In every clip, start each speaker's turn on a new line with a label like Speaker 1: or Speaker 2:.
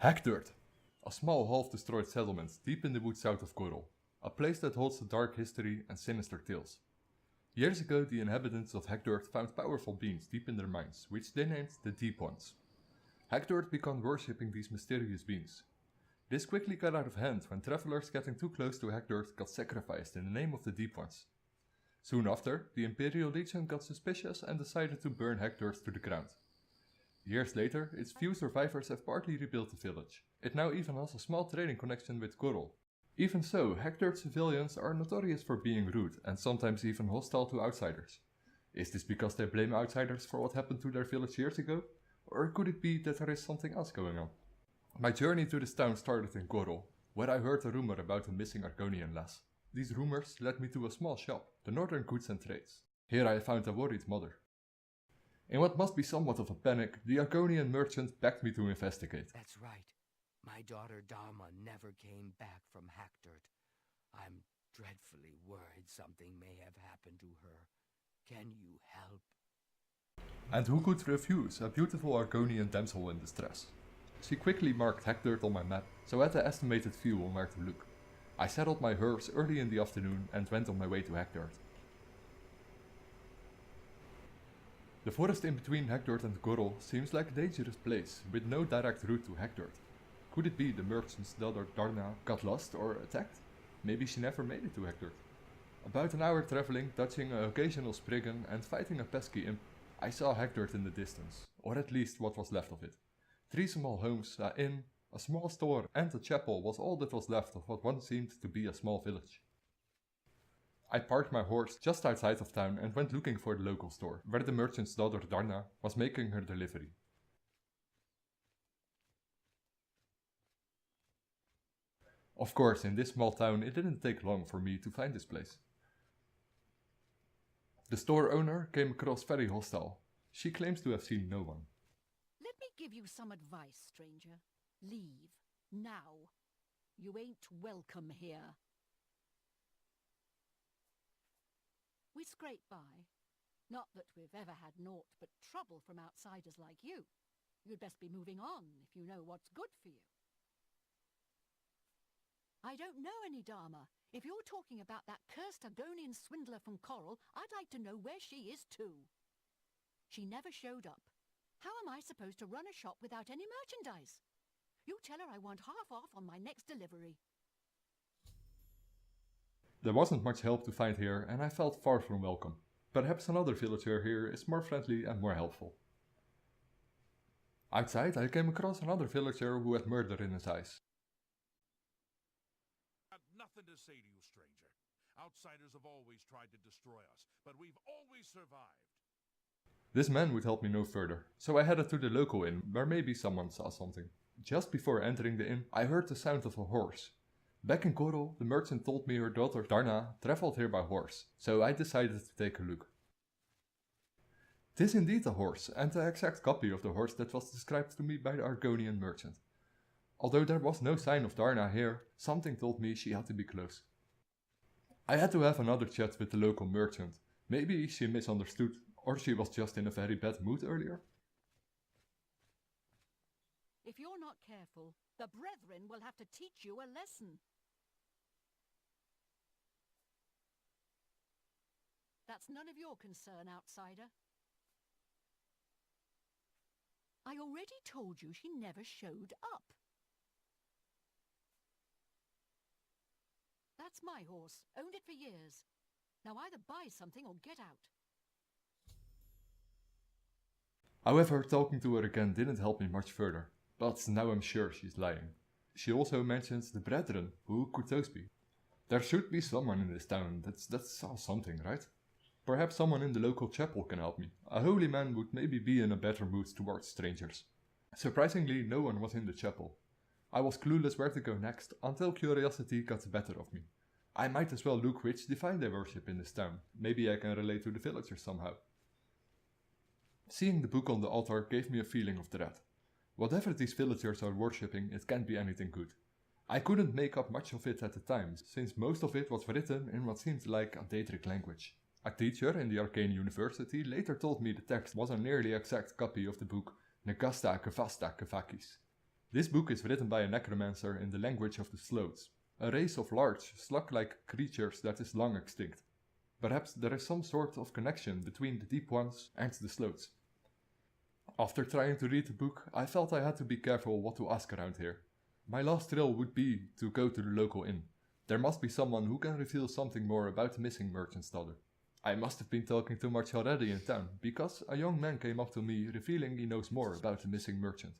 Speaker 1: Hackdirt, a small half-destroyed settlement deep in the woods south of Coral, a place that holds a dark history and sinister tales. Years ago, the inhabitants of Hackdirt found powerful beings deep in their minds, which they named the Deep Ones. Hackdirt began worshipping these mysterious beings. This quickly got out of hand when travelers getting too close to Hackdirt got sacrificed in the name of the Deep Ones. Soon after, the Imperial Legion got suspicious and decided to burn Hackdirt to the ground. Years later, its few survivors have partly rebuilt the village. It now even has a small trading connection with Coral. Even so, Hackdirt civilians are notorious for being rude and sometimes even hostile to outsiders. Is this because they blame outsiders for what happened to their village years ago? Or could it be that there is something else going on? My journey to this town started in Coral, where I heard a rumor about a missing Argonian lass. These rumors led me to a small shop, the Northern Goods and Trades. Here I found a worried mother. In what must be somewhat of a panic, the Argonian merchant begged me to investigate.
Speaker 2: That's right. My daughter Dharma never came back from Hackdirt. I'm dreadfully worried something may have happened to her. Can you help?
Speaker 1: And who could refuse a beautiful Argonian damsel in distress? She quickly marked Hackdirt on my map, so I had an estimated view on where to look. I saddled my horse early in the afternoon and went on my way to Hackdirt. The forest in between Hackdirt and Coral seems like a dangerous place, with no direct route to Hackdirt. Could it be the merchant's daughter Darna got lost or attacked? Maybe she never made it to Hackdirt. About an hour traveling, dodging an occasional spriggan and fighting a pesky imp, I saw Hackdirt in the distance, or at least what was left of it. 3 small homes, an inn, a small store and a chapel was all that was left of what once seemed to be a small village. I parked my horse just outside of town and went looking for the local store, where the merchant's daughter Darna was making her delivery. Of course, in this small town it didn't take long for me to find this place. The store owner came across very hostile. She claims to have seen no one.
Speaker 3: Let me give you some advice, stranger. Leave. Now. You ain't welcome here. We scrape by. Not that we've ever had naught but trouble from outsiders like you. You'd best be moving on if you know what's good for you. I don't know any Dharma. If you're talking about that cursed Argonian swindler from Coral, I'd like to know where she is too. She never showed up. How am I supposed to run a shop without any merchandise? You tell her I want half off on my next delivery.
Speaker 1: There wasn't much help to find here and I felt far from welcome. Perhaps another villager here is more friendly and more helpful. Outside I came across another villager who had murder in his eyes.
Speaker 4: I have nothing to say to you, stranger. Outsiders have always tried to destroy us, but we've always survived.
Speaker 1: This man would help me no further, so I headed to the local inn where maybe someone saw something. Just before entering the inn, I heard the sound of a horse. Back in Coral, the merchant told me her daughter Darna traveled here by horse, so I decided to take a look. Tis indeed a horse, and the exact copy of the horse that was described to me by the Argonian merchant. Although there was no sign of Darna here, something told me she had to be close. I had to have another chat with the local merchant. Maybe she misunderstood, or she was just in a very bad mood earlier.
Speaker 3: If you're not careful, the brethren will have to teach you a lesson. That's none of your concern, outsider. I already told you she never showed up. That's my horse. Owned it for years. Now either buy something or get out.
Speaker 1: However, talking to her again didn't help me much further. But now I'm sure she's lying. She also mentions the brethren. Who could those be? There should be someone in this town that saw something, right? Perhaps someone in the local chapel can help me. A holy man would maybe be in a better mood towards strangers. Surprisingly, no one was in the chapel. I was clueless where to go next, until curiosity got the better of me. I might as well look which divine they worship in this town. Maybe I can relate to the villagers somehow. Seeing the book on the altar gave me a feeling of dread. Whatever these villagers are worshipping, it can't be anything good. I couldn't make up much of it at the time, since most of it was written in what seemed like a Daedric language. A teacher in the Arcane University later told me the text was a nearly exact copy of the book Negasta Kevasta Kevakis. This book is written by a necromancer in the language of the Sloats, a race of large, slug-like creatures that is long extinct. Perhaps there is some sort of connection between the Deep Ones and the Sloats. After trying to read the book, I felt I had to be careful what to ask around here. My last thrill would be to go to the local inn. There must be someone who can reveal something more about the missing merchant's daughter. I must have been talking too much already in town, because a young man came up to me revealing he knows more about the missing merchant.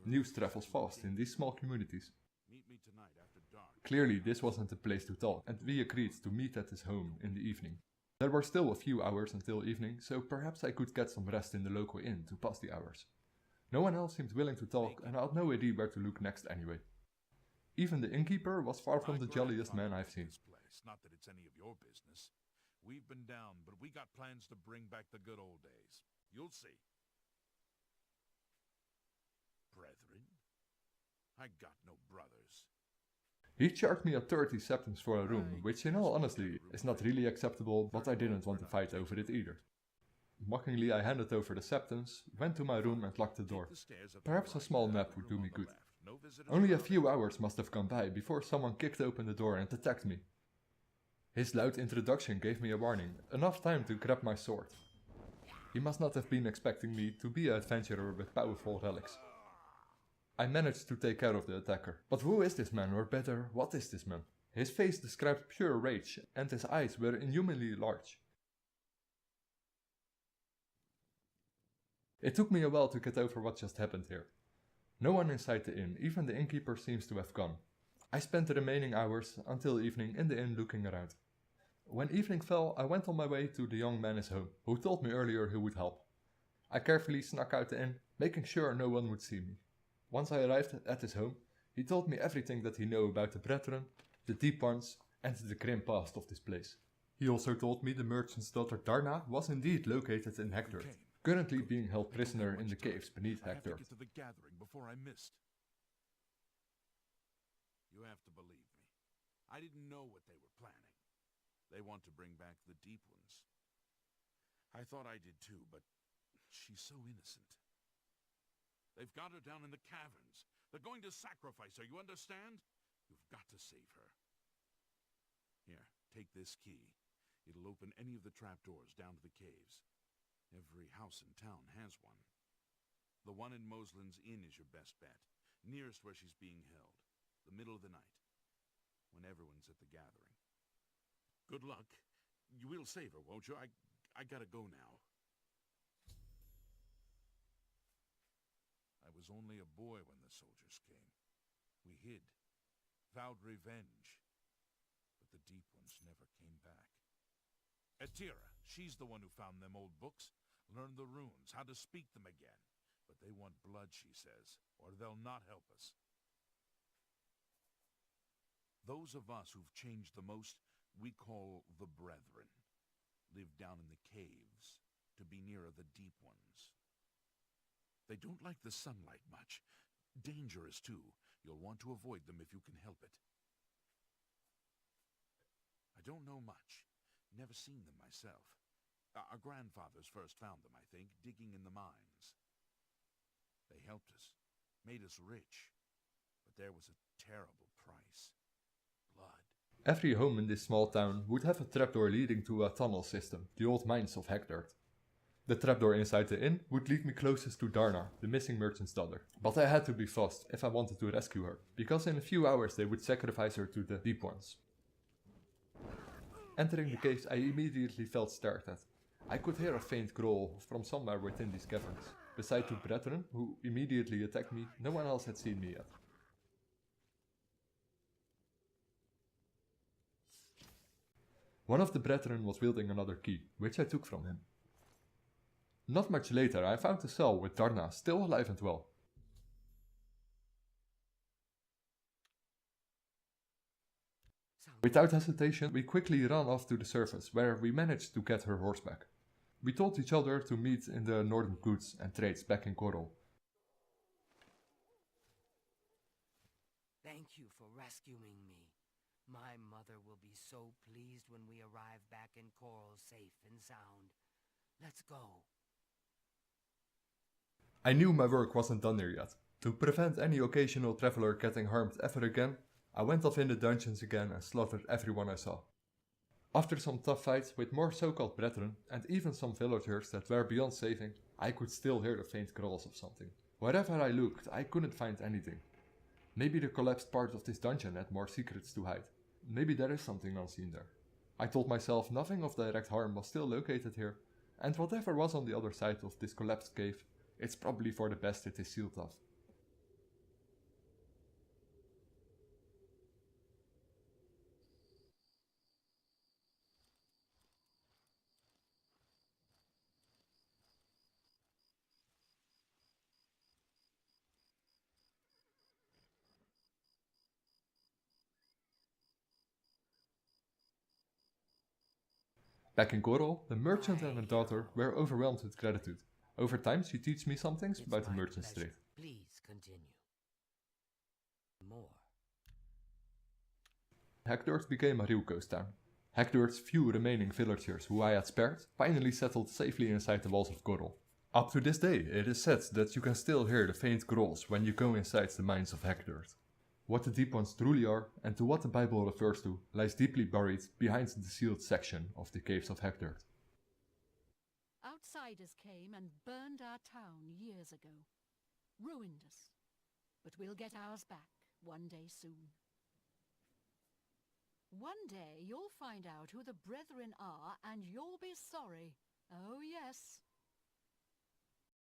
Speaker 1: News travels fast in these small communities. Clearly this wasn't the place to talk, and we agreed to meet at his home in the evening. There were still a few hours until evening, so perhaps I could get some rest in the local inn to pass the hours. No one else seemed willing to talk, and I had no idea where to look next anyway. Even the innkeeper was far from the jolliest man I've seen.
Speaker 4: Not that it's any of your business. We've been down, but we got plans to bring back the good old days. You'll see. Brethren? I got no brothers.
Speaker 1: He charged me a 30 septims for a room, which in all honesty is not really acceptable, but I didn't want to fight over it either. Mockingly I handed over the septims, went to my room and locked the door. Perhaps a small nap would do me good. Only a few hours must have gone by before someone kicked open the door and attacked me. His loud introduction gave me a warning, enough time to grab my sword. He must not have been expecting me to be an adventurer with powerful relics. I managed to take care of the attacker. But who is this man, or better, what is this man? His face described pure rage, and his eyes were inhumanly large. It took me a while to get over what just happened here. No one inside the inn, even the innkeeper seems to have gone. I spent the remaining hours until evening in the inn looking around. When evening fell, I went on my way to the young man's home, who told me earlier he would help. I carefully snuck out the inn, making sure no one would see me. Once I arrived at his home, he told me everything that he knew about the Brethren, the Deep Ones, and the grim past of this place. He also told me the merchant's daughter Darna was indeed located in Hackdirt, currently being held prisoner in the caves beneath Hector.
Speaker 4: To the gathering before I missed. You have to believe me. I didn't know what they were planning. They want to bring back the Deep Ones. I thought I did too, but she's so innocent. They've got her down in the caverns. They're going to sacrifice her, you understand? You've got to save her. Here, take this key. It'll open any of the trapdoors down to the caves. Every house in town has one. The one in Moslin's Inn is your best bet, nearest where she's being held. The middle of the night, when everyone's at the gathering. Good luck. You will save her, won't you? I gotta go now. I was only a boy when the soldiers came. We hid, vowed revenge. But the Deep Ones never came back. Etira, she's the one who found them old books, learned the runes, how to speak them again. But they want blood, she says, or they'll not help us. Those of us who've changed the most, we call the Brethren, live down in the caves, to be nearer the Deep Ones. They don't like the sunlight much. Dangerous, too. You'll want to avoid them if you can help it. I don't know much. Never seen them myself. Our grandfathers first found them, I think, digging in the mines. They helped us, made us rich, but there was a terrible price. Blood.
Speaker 1: Every home in this small town would have a trapdoor leading to a tunnel system, the old mines of Hackdirt. The trapdoor inside the inn would lead me closest to Darna, the missing merchant's daughter. But I had to be fast if I wanted to rescue her, because in a few hours they would sacrifice her to the Deep Ones. Entering the caves, I immediately felt stared at. I could hear a faint growl from somewhere within these caverns. Beside two brethren, who immediately attacked me, no one else had seen me yet. One of the brethren was wielding another key, which I took from him. Not much later, I found a cell with Darna still alive and well. Without hesitation, we quickly ran off to the surface, where we managed to get her horseback. We told each other to meet in the northern goods and trades back in Coral.
Speaker 2: Thank you for rescuing me. My mother will be so pleased when we arrive back in Coral safe and sound. Let's go.
Speaker 1: I knew my work wasn't done there yet. To prevent any occasional traveler getting harmed ever again, I went off in the dungeons again and slaughtered everyone I saw. After some tough fights with more so-called brethren and even some villagers that were beyond saving, I could still hear the faint growls of something. Wherever I looked, I couldn't find anything. Maybe the collapsed part of this dungeon had more secrets to hide. Maybe there is something unseen there. I told myself nothing of direct harm was still located here, and whatever was on the other side of this collapsed cave, it's probably for the best it is sealed off. Back in Gorol, the merchant and her daughter were overwhelmed with gratitude. Over time, she teaches me some things about the merchant's trade.
Speaker 2: Please continue. More.
Speaker 1: Hackdirt became a real ghost town. Hackdirt's few remaining villagers who I had spared finally settled safely inside the walls of Gorol. Up to this day, it is said that you can still hear the faint growls when you go inside the mines of Hackdirt. What the Deep Ones truly are, and to what the Bible refers to, lies deeply buried behind the sealed section of the caves of Hackdirt.
Speaker 3: Outsiders came and burned our town years ago. Ruined us. But we'll get ours back one day soon. One day you'll find out who the Brethren are and you'll be sorry. Oh yes.